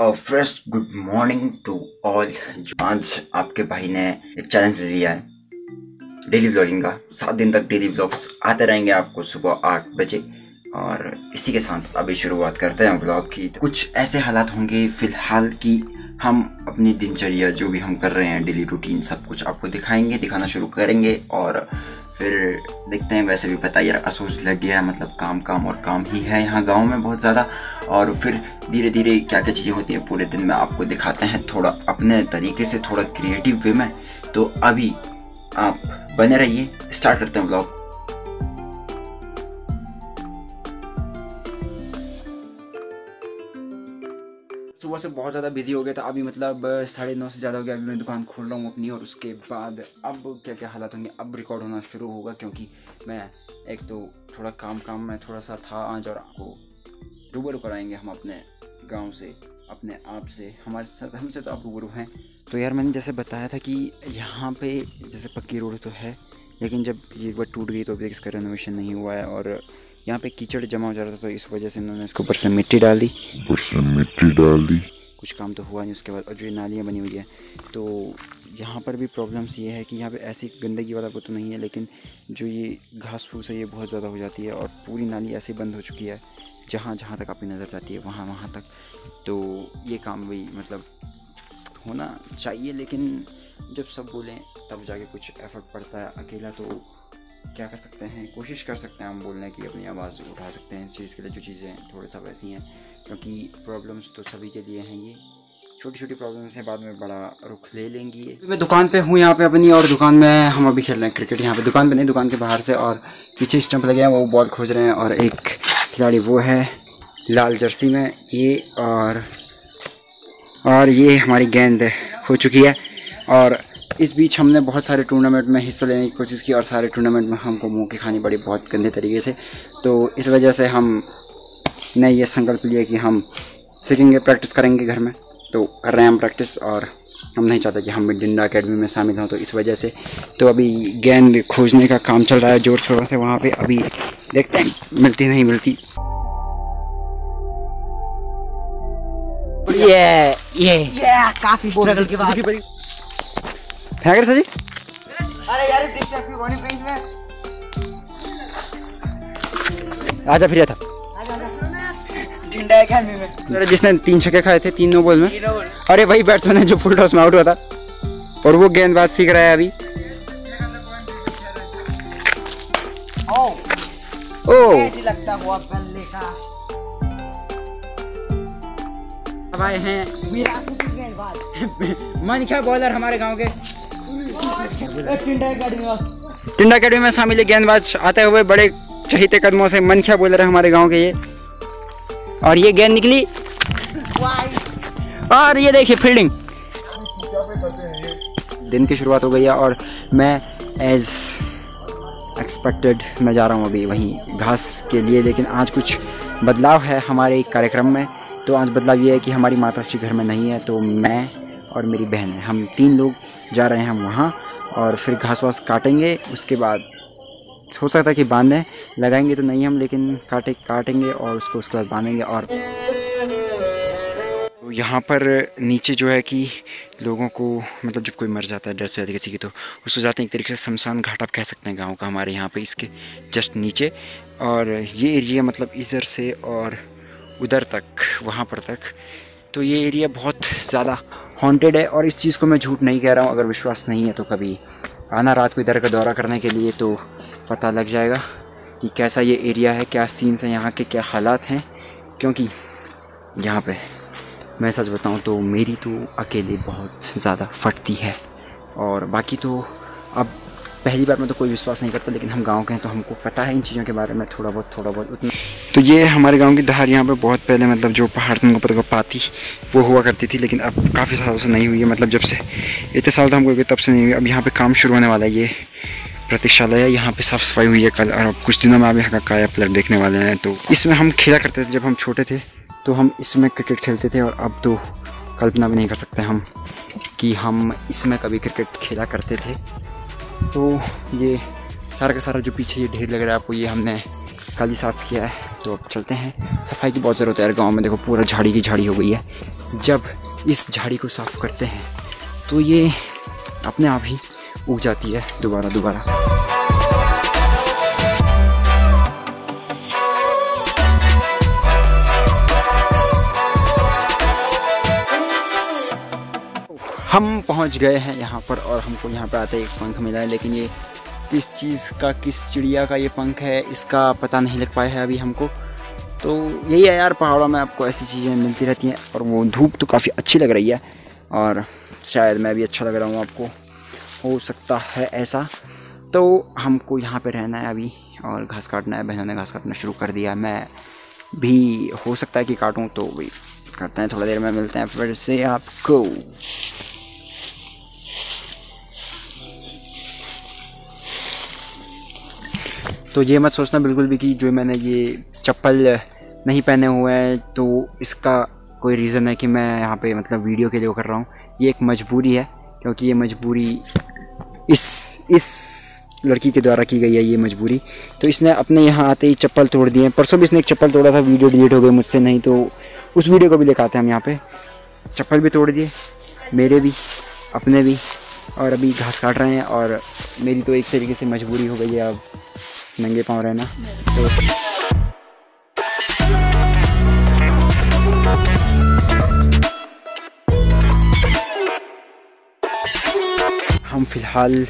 Fresh good morning to all. आज आपके भाई ने एक चैलेंज दिया है डेली व्लॉगिंग का। 7 दिन तक डेली व्लॉग्स आते रहेंगे आपको सुबह 8 बजे। और इसी के साथ अभी शुरुआत करते हैं व्लॉग की। कुछ ऐसे हालात होंगे फिलहाल कि हम अपनी दिनचर्या जो भी हम कर रहे हैं डेली रूटीन सब कुछ आपको दिखाना शुरू करेंगे। और फिर देखते हैं। वैसे भी पता ही अफसोस लग गया है, मतलब काम और काम ही है यहाँ गांव में बहुत ज़्यादा। और फिर धीरे धीरे क्या क्या चीज़ें होती हैं पूरे दिन में आपको दिखाते हैं, थोड़ा अपने तरीके से, थोड़ा क्रिएटिव वे में। तो अभी आप बने रहिए, स्टार्ट करते हैं व्लॉग। सुबह से बहुत ज़्यादा बिजी हो गया था। अभी मतलब 9:30 से ज़्यादा हो गया। अभी मैं दुकान खोल रहा हूँ अपनी, और उसके बाद अब क्या क्या हालात होंगे, अब रिकॉर्ड होना शुरू होगा। क्योंकि मैं एक तो थोड़ा काम में थोड़ा सा था आज, और आपको रूबरू कराएंगे हम अपने गांव से, अपने आप से, हमारे साथ, हमसे तो आप रूबरू हैं। तो यार मैंने जैसे बताया था कि यहाँ पे जैसे पक्की रोड तो है, लेकिन जब ये एक बार टूट गई तो अभी इसका रेनोवेशन नहीं हुआ है। और यहाँ पे कीचड़ जमा हो जा रहा था, तो इस वजह से इन्होंने इसके ऊपर से मिट्टी डाल दी। कुछ काम तो हुआ नहीं उसके बाद। और जो नालियाँ बनी हुई है, तो यहाँ पर भी प्रॉब्लम्स ये है कि यहाँ पे ऐसी गंदगी वाला वो तो नहीं है, लेकिन जो ये घास फूस है ये बहुत ज़्यादा हो जाती है। और पूरी नाली ऐसे बंद हो चुकी है, जहाँ तक आपकी नज़र जाती है वहाँ तक। तो ये काम भी मतलब होना चाहिए, लेकिन जब सब बोलें तब जाके कुछ एफर्ट पड़ता है। अकेला तो क्या कर सकते हैं, कोशिश कर सकते हैं हम बोलने की, अपनी आवाज़ उठा सकते हैं इस चीज़ के लिए। जो चीज़ें थोड़ा सा वैसी हैं, क्योंकि प्रॉब्लम्स तो सभी के लिए हैं, ये छोटी छोटी प्रॉब्लम्स हैं, बाद में बड़ा रुख ले लेंगी। मैं दुकान पे हूँ यहाँ पे अपनी, और दुकान में हम अभी खेल रहे हैं क्रिकेट। यहाँ पे दुकान पे नहीं, दुकान के बाहर से। और पीछे स्टंप लगे हैं, वो बॉल खोज रहे हैं। और एक खिलाड़ी वो है लाल जर्सी में ये, और ये हमारी गेंद हो चुकी है। और इस बीच हमने बहुत सारे टूर्नामेंट में हिस्सा लेने की कोशिश की, और सारे टूर्नामेंट में हमको मुँह की खानी पड़ी बहुत गंदे तरीके से। तो इस वजह से हमने ये संकल्प लिया कि हम सीखेंगे, प्रैक्टिस करेंगे घर में। तो कर रहे हैं हम प्रैक्टिस, और हम नहीं चाहते कि हम भी डिंडा अकेडमी में शामिल हों, तो इस वजह से। तो अभी गेंद खोजने का काम चल रहा है जोर शोर से वहाँ पे। अभी देखते हैं मिलती नहीं मिलती। ये काफ़ी स्ट्रगल के बाद फेंक रहे थे जी। अरे यार आजा फिर था में। जिसने 3 छक्के खाए थे 3 नो बॉल में। अरे वही बैट्समैन है जो फुल टॉस में आउट हुआ था, और वो गेंदबाज सीख रहा है अभी। लगता हुआ बल्ले का भाई हैं मनखा बॉलर हमारे गांव के। टिंडा अकेडमी में शामिल गेंदबाज आते हुए बड़े चहीते कदमों से मनखा बॉलर है हमारे गांव के ये। और ये गेंद निकली, और ये देखिए फील्डिंग। दिन की शुरुआत हो गई है, और मैं एज एक्सपेक्टेड मैं जा रहा हूँ अभी वहीं घास के लिए। लेकिन आज कुछ बदलाव है हमारे कार्यक्रम में। तो आज बदलाव ये है कि हमारी माताश्री घर में नहीं है, तो मैं और मेरी बहन है, हम 3 लोग जा रहे हैं हम वहाँ। और फिर घास वास काटेंगे, उसके बाद हो सकता है कि बांधें, लगाएंगे तो नहीं हम, लेकिन काटेंगे और उसके बाद बांधेंगे। और तो यहाँ पर नीचे जो है कि लोगों को, मतलब जब कोई मर जाता है, डेथ हो जाती है किसी की, तो उसको जाते हैं एक तरीके से शमशान घाट आप कह सकते हैं गाँव का, हमारे यहाँ पे इसके जस्ट नीचे। और ये एरिया मतलब इधर से और उधर तक, वहाँ पर तक, तो ये एरिया बहुत ज़्यादा हॉन्टेड है। और इस चीज़ को मैं झूठ नहीं कह रहा हूँ, अगर विश्वास नहीं है तो कभी आना रात को इधर का दौरा करने के लिए, तो पता लग जाएगा कि कैसा ये एरिया है, क्या सीन्स हैं यहाँ के, क्या हालात हैं। क्योंकि यहाँ पे मैं सच बताऊँ तो मेरी तो अकेले बहुत ज़्यादा फटती है। और बाकी तो अब पहली बार में तो कोई विश्वास नहीं करता, लेकिन हम गांव के हैं तो हमको पता है इन चीज़ों के बारे में थोड़ा बहुत उतना। तो ये हमारे गांव की धार यहाँ पे बहुत पहले, मतलब जो पहाड़ तुमको पता पाती वो हुआ करती थी, लेकिन अब काफ़ी सालों से नहीं हुई है। मतलब जब से इतने साल तो हमको तब से नहीं हुई। अब यहाँ पे काम शुरू होने वाला है। ये प्रतीक्षालय है, यहाँ पे साफ़ सफाई हुई है कल, और अब कुछ दिनों में आप यहाँ का काया पलट देखने वाले हैं। तो इसमें हम खेला करते थे जब हम छोटे थे, तो हम इसमें क्रिकेट खेलते थे। और अब तो कल्पना भी नहीं कर सकते हम कि हम इसमें कभी क्रिकेट खेला करते थे। तो ये सारा का सारा जो पीछे ये ढेर लग रहा है आपको, ये हमने कल ही साफ़ किया है। तो अब चलते हैं, सफाई की बहुत ज़रूरत है यार गाँव में। देखो पूरा झाड़ी की झाड़ी हो गई है, जब इस झाड़ी को साफ़ करते हैं तो ये अपने आप ही उग जाती है दोबारा। हम पहुंच गए हैं यहाँ पर और हमको यहाँ पर आते एक पंख मिला है, लेकिन ये किस चीज़ का, किस चिड़िया का ये पंख है इसका पता नहीं लग पाया है अभी हमको। तो यही है यार, पहाड़ों में आपको ऐसी चीज़ें मिलती रहती हैं। और वो धूप तो काफ़ी अच्छी लग रही है और शायद मैं भी अच्छा लग रहा हूँ आपको, हो सकता है ऐसा। तो हमको यहाँ पे रहना है अभी और घास काटना है। बहनों ने घास काटना शुरू कर दिया, मैं भी हो सकता है कि काटूँ, तो वही करते हैं। थोड़ा देर में मिलते हैं फिर से आपको। तो ये मत सोचना बिल्कुल भी कि जो मैंने ये चप्पल नहीं पहने हुए हैं तो इसका कोई रीज़न है कि मैं यहाँ पे मतलब वीडियो के लिए कर रहा हूँ। ये एक मजबूरी है, क्योंकि ये मजबूरी इस लड़की के द्वारा की गई है ये मजबूरी। तो इसने अपने यहाँ आते ही चप्पल तोड़ दिए। परसों भी इसने एक चप्पल तोड़ा था, वीडियो डिलीट हो गई मुझसे, नहीं तो उस वीडियो को भी लेकर आते हैं हम यहाँ पे। चप्पल भी तोड़ दिए, मेरे भी, अपने भी, और अभी घास काट रहे हैं। और मेरी तो एक तरीके से मजबूरी हो गई है अब नंगे पाँव रहना। तो हम फिलहाल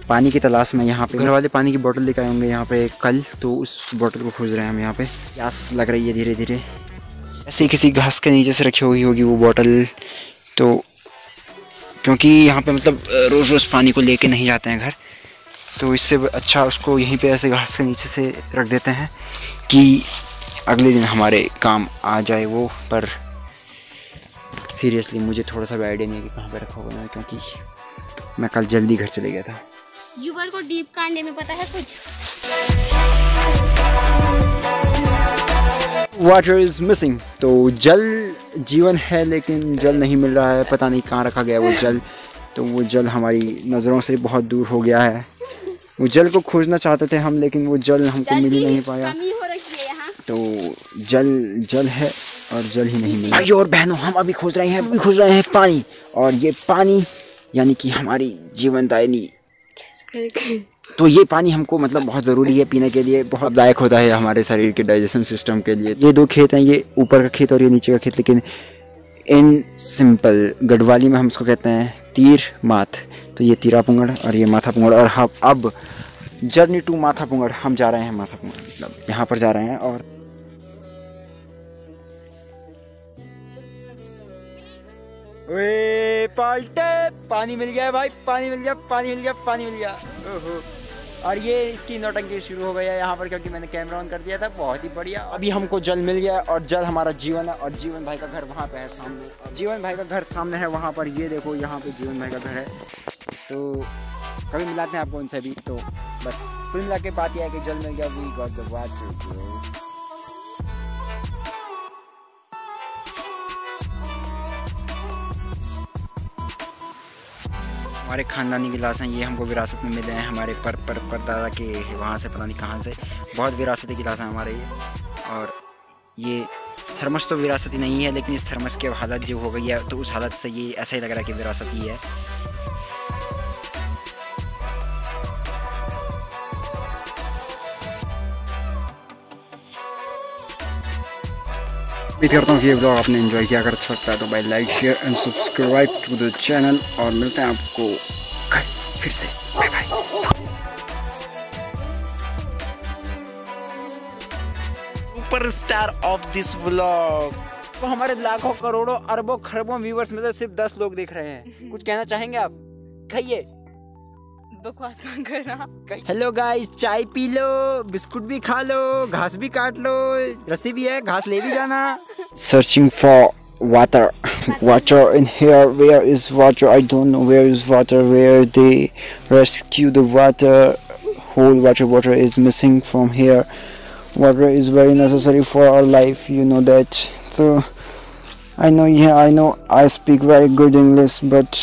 पानी की तलाश में यहाँ पे, घर वाले पानी की बोतल लेकर आए होंगे यहाँ पे कल, तो उस बोतल को खोज रहे हैं हम यहाँ पे। प्यास लग रही है धीरे धीरे। ऐसे ही किसी घास के नीचे से रखी हुई होगी वो बोतल, तो क्योंकि यहाँ पे मतलब रोज़ रोज़ पानी को लेके नहीं जाते हैं घर, तो इससे अच्छा उसको यहीं पे ऐसे घास के नीचे से रख देते हैं कि अगले दिन हमारे काम आ जाए वो। पर सीरियसली मुझे थोड़ा सा भी आइडिया नहीं है कि कहाँ पे रखा हुआ है, क्योंकि मैं कल जल्दी घर चले गया था। यूबर को डीप कांडे में पता है कुछ। Water is missing. तो जल जीवन है, लेकिन जल नहीं मिल रहा है, पता नहीं कहाँ रखा गया वो जल। तो वो जल हमारी नज़रों से बहुत दूर हो गया है। वो जल को खोजना चाहते थे हम, लेकिन वो जल हमको मिल ही नहीं पाया। कमी हो रखी है यहाँ। तो जल है और जल ही नहीं मिला। भाइयों और बहनों, हम अभी खोज रहे हैं पानी, और ये पानी यानी कि हमारी जीवनदायिनी। तो ये पानी हमको मतलब बहुत ज़रूरी है पीने के लिए, बहुत लायक होता है हमारे शरीर के डाइजेशन सिस्टम के लिए। ये दो खेत हैं, ये ऊपर का खेत और ये नीचे का खेत, लेकिन इन सिंपल गढ़वाली में हम इसको कहते हैं तीर माथ। तो ये तीरा पुंगड़ और ये माथा पुंगड़। और हम अब जर्नी टू माथा पुंगड़, हम जा रहे हैं माथा पुंगड़, मतलब यहाँ पर जा रहे हैं। और ओए पाल्टे, पानी मिल गया भाई, पानी मिल गया। ओहो। और ये इसकी नौटंकी शुरू हो गई है यहाँ पर, क्योंकि मैंने कैमरा ऑन कर दिया था। बहुत ही बढ़िया। अभी हमको जल मिल गया और जल हमारा जीवन है। और जीवन भाई का घर वहाँ पे है सामने, जीवन भाई का घर सामने है वहाँ पर। ये देखो यहाँ पे जीवन भाई का घर है। तो कभी मिलाते हैं आपको उनसे भी। तो बस कुल मिला के बात यह है कि जल मिल गया। We got the water. हमारे ख़ानदानी गिलास हैं, ये हमको विरासत में मिले हैं हमारे परदादा के वहाँ से, पता नहीं कहाँ से। बहुत विरासती गिलास हैं हमारे ये। और ये थर्मस तो विरासती नहीं है, लेकिन इस थर्मस की हालत जो हो गई है, तो उस हालत से ये ऐसा ही लग रहा है कि विरासती है। उम्मीद करता हूँ कि ये ब्लॉग आपने एंजॉय किया। अगर अच्छा लगता है तो भाई like, share and subscribe to the channel. और मिलते हैं आपको कल फिर से। Bye bye. Superstar of this vlog. तो हमारे लाखों करोड़ों अरबों खरबों व्यूवर्स में से सिर्फ 10 लोग देख रहे हैं। कुछ कहना चाहेंगे आप? कहिए। बकवास ना करना। हेलो गाइस, चाय पी लो, बिस्कुट भी खा लो, घास भी काट लो, रस्सी भी है, घास ले भी जाना। Searching for water. Water in here. Where is water? I don't know where is water. Where they rescue the water. Whole water is missing from here. Water is very necessary for our life. You know that. So I know. Yeah, I know. I speak very good English, but